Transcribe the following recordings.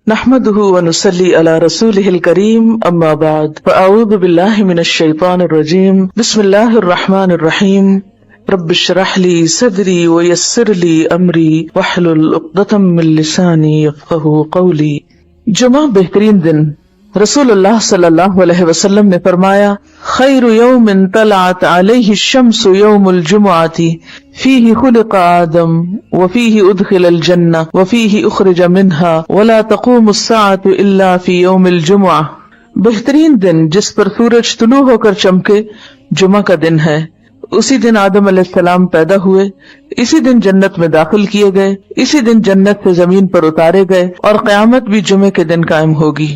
نحمده ونصلي على رسوله الكريم اما بعد فاعوذ بالله من الشيطان الرجيم بسم الله الرحمن الرحيم رب اشرح لي صدري ويسر لي امري واحلل عقدة من لساني يفقهوا قولي۔ جمعہ بہترین دن۔ رسول اللہ صلی اللہ علیہ وسلم نے فرمایا، خیر یوم طلعت علیہ الشمس یوم الجمعۃ فیہ خلق آدم وفیہ ادخل الجنہ وفیہ اخرج منها ولا تقوم الساعۃ الا فی یوم الجمعہ۔ بہترین دن جس پر سورج طلوع ہو کر چمکے جمعہ کا دن ہے۔ اسی دن آدم علیہ السلام پیدا ہوئے، اسی دن جنت میں داخل کیے گئے، اسی دن جنت سے زمین پر اتارے گئے، اور قیامت بھی جمعے کے دن قائم ہوگی۔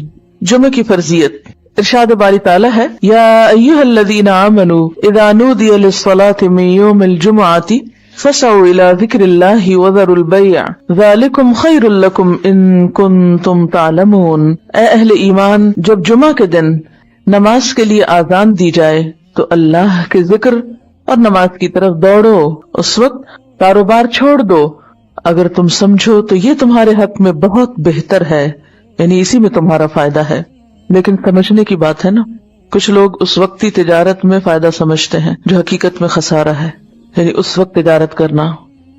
جمعہ کی فرضیت، ارشاد باری تعالی ہے، یا ایھا الذین آمنوا اذا نودی للصلاۃ من یوم الجمعۃ فسعوا الی ذکر اللہ وذروا البیع ذلکم خیر لکم ان کنتم تعلمون۔ اے اہل ایمان، جب جمعہ کے دن نماز کے لیے اذان دی جائے تو اللہ کے ذکر اور نماز کی طرف دوڑو، اس وقت کاروبار چھوڑ دو، اگر تم سمجھو تو یہ تمہارے حق میں بہت بہتر ہے، یعنی اسی میں تمہارا فائدہ ہے۔ لیکن سمجھنے کی بات ہے نا، کچھ لوگ اس وقتی تجارت میں فائدہ سمجھتے ہیں جو حقیقت میں خسارہ ہے، یعنی اس وقت تجارت کرنا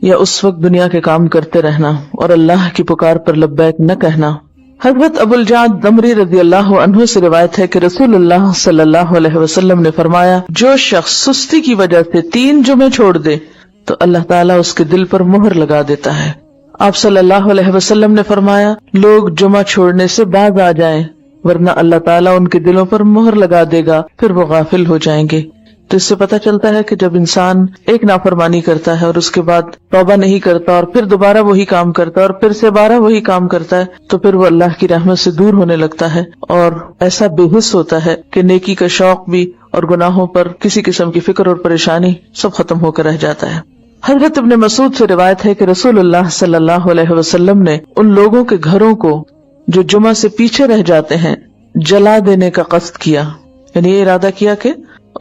یا اس وقت دنیا کے کام کرتے رہنا اور اللہ کی پکار پر لبیک نہ کہنا۔ حضرت ابو الجعد دمری رضی اللہ عنہ سے روایت ہے کہ رسول اللہ صلی اللہ علیہ وسلم نے فرمایا، جو شخص سستی کی وجہ سے 3 جمعے چھوڑ دے تو اللہ تعالیٰ اس کے دل پر مہر لگا دیتا ہے۔ آپ صلی اللہ علیہ وسلم نے فرمایا، لوگ جمعہ چھوڑنے سے باز آ جائیں ورنہ اللہ تعالیٰ ان کے دلوں پر مہر لگا دے گا، پھر وہ غافل ہو جائیں گے۔ تو اس سے پتہ چلتا ہے کہ جب انسان ایک نافرمانی کرتا ہے اور اس کے بعد توبہ نہیں کرتا اور پھر دوبارہ وہی کام کرتا ہے اور پھر سے 12 وہی کام کرتا ہے تو پھر وہ اللہ کی رحمت سے دور ہونے لگتا ہے اور ایسا بے حس ہوتا ہے کہ نیکی کا شوق بھی اور گناہوں پر کسی قسم کی فکر اور پریشانی سب ختم ہو کر رہ جاتا ہے۔ حضرت ابن مسعود سے روایت ہے کہ رسول اللہ صلی اللہ علیہ وسلم نے ان لوگوں کے گھروں کو جو جمعہ سے پیچھے رہ جاتے ہیں جلا دینے کا قصد کیا، یعنی یہ ارادہ کیا کہ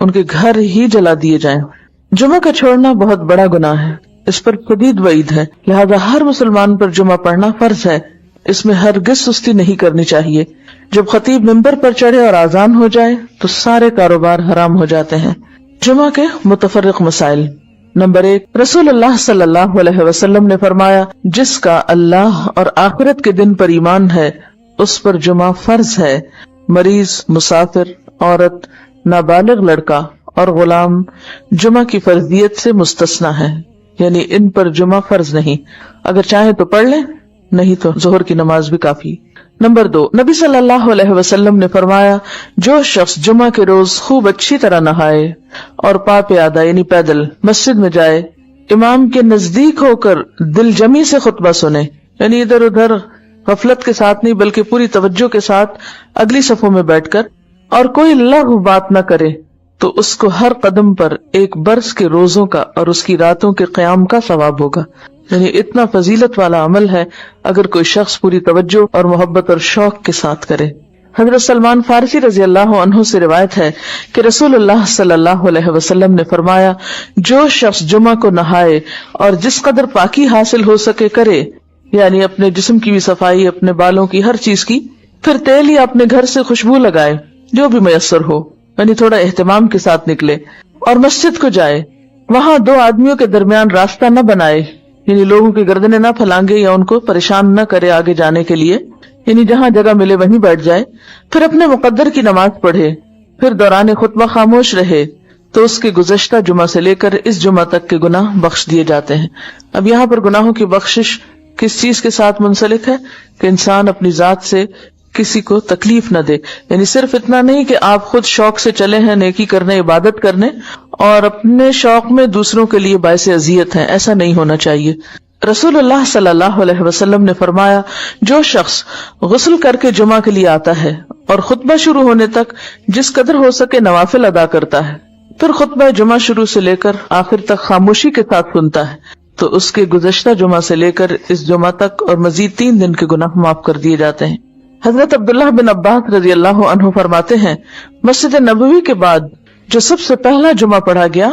ان کے گھر ہی جلا دیے جائیں۔ جمعہ کا چھوڑنا بہت بڑا گناہ ہے، اس پر شدید وعید ہے، لہذا ہر مسلمان پر جمعہ پڑھنا فرض ہے، اس میں ہرگز سستی نہیں کرنی چاہیے۔ جب خطیب ممبر پر چڑھے اور اذان ہو جائے تو سارے کاروبار حرام ہو جاتے ہیں۔ جمعہ کے متفرق مسائل۔ نمبر 1، رسول اللہ صلی اللہ علیہ وسلم نے فرمایا، جس کا اللہ اور آخرت کے دن پر ایمان ہے اس پر جمعہ فرض ہے۔ مریض، مسافر، عورت، نابالغ لڑکا اور غلام جمعہ کی فرضیت سے مستثنی ہے، یعنی ان پر جمعہ فرض نہیں، اگر چاہیں تو پڑھ لیں، نہیں تو ظہر کی نماز بھی کافی۔ نمبر 2، نبی صلی اللہ علیہ وسلم نے فرمایا، جو شخص جمعہ کے روز خوب اچھی طرح نہائے اور پا پیادہ یعنی پیدل مسجد میں جائے، امام کے نزدیک ہو کر دل جمی سے خطبہ سنے، یعنی ادھر ادھر غفلت کے ساتھ نہیں بلکہ پوری توجہ کے ساتھ اگلی صفوں میں بیٹھ کر، اور کوئی لغو بات نہ کرے، تو اس کو ہر قدم پر 1 برس کے روزوں کا اور اس کی راتوں کے قیام کا ثواب ہوگا، یعنی اتنا فضیلت والا عمل ہے اگر کوئی شخص پوری توجہ اور محبت اور شوق کے ساتھ کرے۔ حضرت سلمان فارسی رضی اللہ عنہ سے روایت ہے کہ رسول اللہ صلی اللہ علیہ وسلم نے فرمایا، جو شخص جمعہ کو نہائے اور جس قدر پاکی حاصل ہو سکے کرے، یعنی اپنے جسم کی بھی صفائی، اپنے بالوں کی، ہر چیز کی، پھر تیل یا اپنے گھر سے خوشبو لگائے جو بھی میسر ہو، یعنی تھوڑا اہتمام کے ساتھ نکلے، اور مسجد کو جائے، وہاں 2 آدمیوں کے درمیان راستہ نہ بنائے، یعنی لوگوں کی گردنیں نہ پھلانگے یا ان کو پریشان نہ کرے آگے جانے کے لیے، یعنی جہاں جگہ ملے وہیں بیٹھ جائے، پھر اپنے مقدر کی نماز پڑھے، پھر دوران خطبہ خاموش رہے، تو اس کے گزشتہ جمعہ سے لے کر اس جمعہ تک کے گناہ بخش دیے جاتے ہیں۔ اب یہاں پر گناہوں کی بخشش کس چیز کے ساتھ منسلک ہے کہ انسان اپنی ذات سے کسی کو تکلیف نہ دے، یعنی صرف اتنا نہیں کہ آپ خود شوق سے چلے ہیں نیکی کرنے، عبادت کرنے، اور اپنے شوق میں دوسروں کے لیے باعث اذیت ہیں، ایسا نہیں ہونا چاہیے۔ رسول اللہ صلی اللہ علیہ وسلم نے فرمایا، جو شخص غسل کر کے جمعہ کے لیے آتا ہے اور خطبہ شروع ہونے تک جس قدر ہو سکے نوافل ادا کرتا ہے، پھر خطبہ جمعہ شروع سے لے کر آخر تک خاموشی کے ساتھ سنتا ہے، تو اس کے گزشتہ جمعہ سے لے کر اس جمعہ تک اور مزید 3 دن کے گناہ معاف کر دیے جاتے ہیں۔ حضرت عبداللہ بن عباس رضی اللہ عنہ فرماتے ہیں، مسجد نبوی کے بعد جو سب سے پہلا جمعہ پڑھا گیا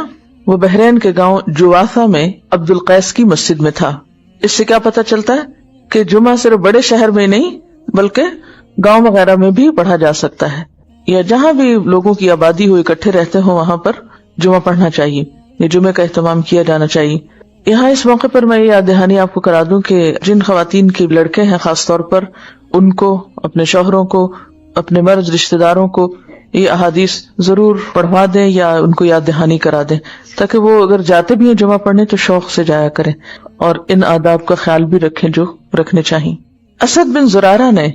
وہ بحرین کے گاؤں جوافہ میں عبد القیس کی مسجد میں تھا۔ اس سے کیا پتہ چلتا ہے کہ جمعہ صرف بڑے شہر میں نہیں بلکہ گاؤں وغیرہ میں بھی پڑھا جا سکتا ہے، یا جہاں بھی لوگوں کی آبادی ہو، اکٹھے رہتے ہوں، وہاں پر جمعہ پڑھنا چاہیے، یہ جمعے کا اہتمام کیا جانا چاہیے۔ یہاں اس موقع پر میں یہ یاد دہانی آپ کو کرا دوں کہ جن خواتین کے لڑکے ہیں خاص طور پر، ان کو، اپنے شوہروں کو، اپنے مرد رشتہ داروں کو یہ احادیث ضرور پڑھوا دیں یا ان کو یاد دہانی کرا دیں، تاکہ وہ اگر جاتے بھی ہیں جمعہ پڑھنے تو شوق سے جایا کریں اور ان آداب کا خیال بھی رکھیں جو رکھنے چاہیے۔ اسد بن زرارہ نے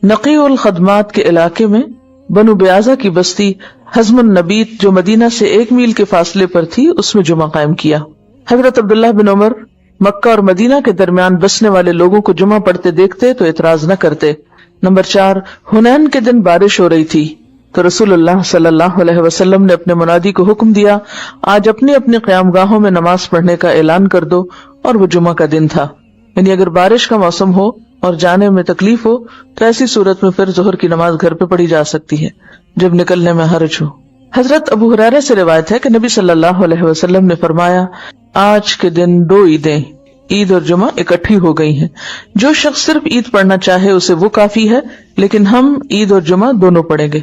نقی الخدمات کے علاقے میں بنو بیازہ کی بستی حزم النبیت جو مدینہ سے 1 میل کے فاصلے پر تھی اس میں جمعہ قائم کیا۔ حضرت عبداللہ بن عمر مکہ اور مدینہ کے درمیان بسنے والے لوگوں کو جمعہ پڑھتے دیکھتے تو اعتراض نہ کرتے۔ نمبر 4، حنین کے دن بارش ہو رہی تھی تو رسول اللہ صلی اللہ علیہ وسلم نے اپنے منادی کو حکم دیا، آج اپنی اپنی قیام گاہوں میں نماز پڑھنے کا اعلان کر دو، اور وہ جمعہ کا دن تھا۔ یعنی اگر بارش کا موسم ہو اور جانے میں تکلیف ہو تو ایسی صورت میں پھر ظہر کی نماز گھر پہ پڑھی جا سکتی ہے جب نکلنے میں حرج ہو۔ حضرت ابو ہریرہ سے روایت ہے کہ نبی صلی اللہ علیہ وسلم نے فرمایا، آج کے دن 2 عیدیں، عید اور جمعہ اکٹھی ہو گئی ہیں، جو شخص صرف عید پڑھنا چاہے اسے وہ کافی ہے، لیکن ہم عید اور جمعہ دونوں پڑھیں گے۔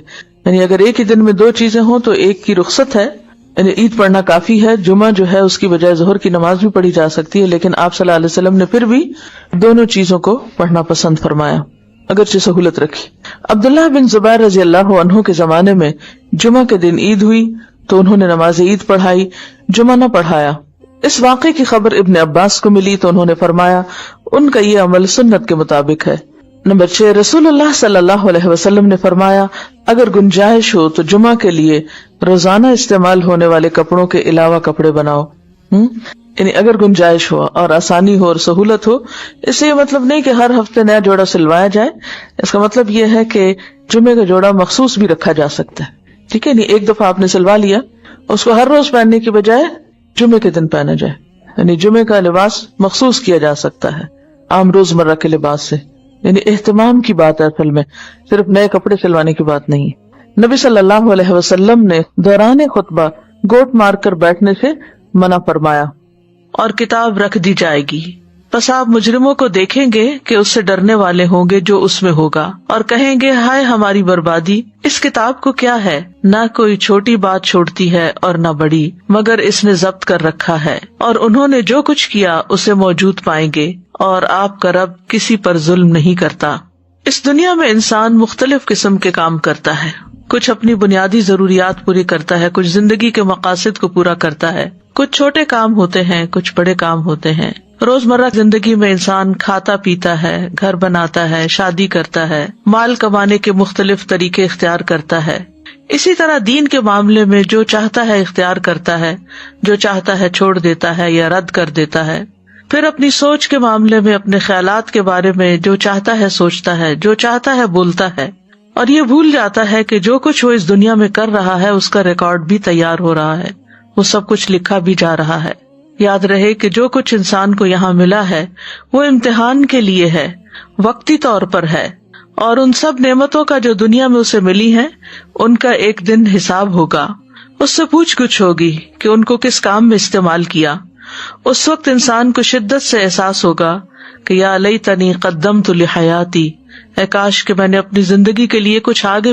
یعنی اگر ایک ہی دن میں 2 چیزیں ہوں تو ایک کی رخصت ہے، یعنی عید پڑھنا کافی ہے، جمعہ جو ہے اس کی بجائے ظہر کی نماز بھی پڑھی جا سکتی ہے، لیکن آپ صلی اللہ علیہ وسلم نے پھر بھی دونوں چیزوں کو پڑھنا پسند فرمایا، اگرچہ سہولت رکھی۔ عبداللہ بن زبیر رضی اللہ عنہ کے زمانے میں جمعہ کے دن عید ہوئی تو انہوں نے نماز عید پڑھائی، جمعہ نہ پڑھایا۔ اس واقعے کی خبر ابن عباس کو ملی تو انہوں نے فرمایا، ان کا یہ عمل سنت کے مطابق ہے۔ نمبر 6، رسول اللہ صلی اللہ علیہ وسلم نے فرمایا، اگر گنجائش ہو تو جمعہ کے لیے روزانہ استعمال ہونے والے کپڑوں کے علاوہ کپڑے بناؤ۔ یعنی اگر گنجائش ہو اور آسانی ہو اور سہولت ہو، اس سے یہ مطلب نہیں کہ ہر ہفتے نیا جوڑا سلوایا جائے، اس کا مطلب یہ ہے کہ جمعے کا جوڑا مخصوص بھی رکھا جا سکتا ہے، ٹھیک ہے، نہیں ایک دفعہ آپ نے سلوا لیا، اس کو ہر روز پہننے کی بجائے جمعے کے دن پہنا جائے، یعنی جمعے کا لباس مخصوص کیا جا سکتا ہے عام روزمرہ کے لباس سے۔ یعنی اہتمام کی بات ہے، اصل میں صرف نئے کپڑے سلوانے کی بات نہیں ہے۔ نبی صلی اللہ علیہ وسلم نے دوران خطبہ گوٹ مار کر بیٹھنے سے منع فرمایا، اور کتاب رکھ دی جائے گی، پس آپ مجرموں کو دیکھیں گے کہ اس سے ڈرنے والے ہوں گے جو اس میں ہوگا، اور کہیں گے ہائے ہماری بربادی، اس کتاب کو کیا ہے، نہ کوئی چھوٹی بات چھوڑتی ہے اور نہ بڑی، مگر اس نے ضبط کر رکھا ہے، اور انہوں نے جو کچھ کیا اسے موجود پائیں گے، اور آپ کا رب کسی پر ظلم نہیں کرتا۔ اس دنیا میں انسان مختلف قسم کے کام کرتا ہے، کچھ اپنی بنیادی ضروریات پوری کرتا ہے، کچھ زندگی کے مقاصد کو پورا کرتا ہے، کچھ چھوٹے کام ہوتے ہیں، کچھ بڑے کام ہوتے ہیں۔ روزمرہ زندگی میں انسان کھاتا پیتا ہے، گھر بناتا ہے، شادی کرتا ہے، مال کمانے کے مختلف طریقے اختیار کرتا ہے۔ اسی طرح دین کے معاملے میں جو چاہتا ہے اختیار کرتا ہے، جو چاہتا ہے چھوڑ دیتا ہے یا رد کر دیتا ہے۔ پھر اپنی سوچ کے معاملے میں اپنے خیالات کے بارے میں جو چاہتا ہے سوچتا ہے، جو چاہتا ہے بولتا ہے، اور یہ بھول جاتا ہے کہ جو کچھ وہ اس دنیا میں کر رہا ہے اس کا ریکارڈ بھی تیار ہو رہا ہے، وہ سب کچھ لکھا بھی جا رہا ہے۔ یاد رہے کہ جو کچھ انسان کو یہاں ملا ہے وہ امتحان کے لیے ہے، وقتی طور پر ہے، اور ان سب نعمتوں کا جو دنیا میں اسے ملی ہیں ان کا ایک دن حساب ہوگا، اس سے پوچھ گچھ ہوگی کہ ان کو کس کام میں استعمال کیا۔ اس وقت انسان کو شدت سے احساس ہوگا کہ یا لیتنی قدمت لحیاتی، اے کاش کہ میں نے اپنی زندگی کے لیے کچھ آگے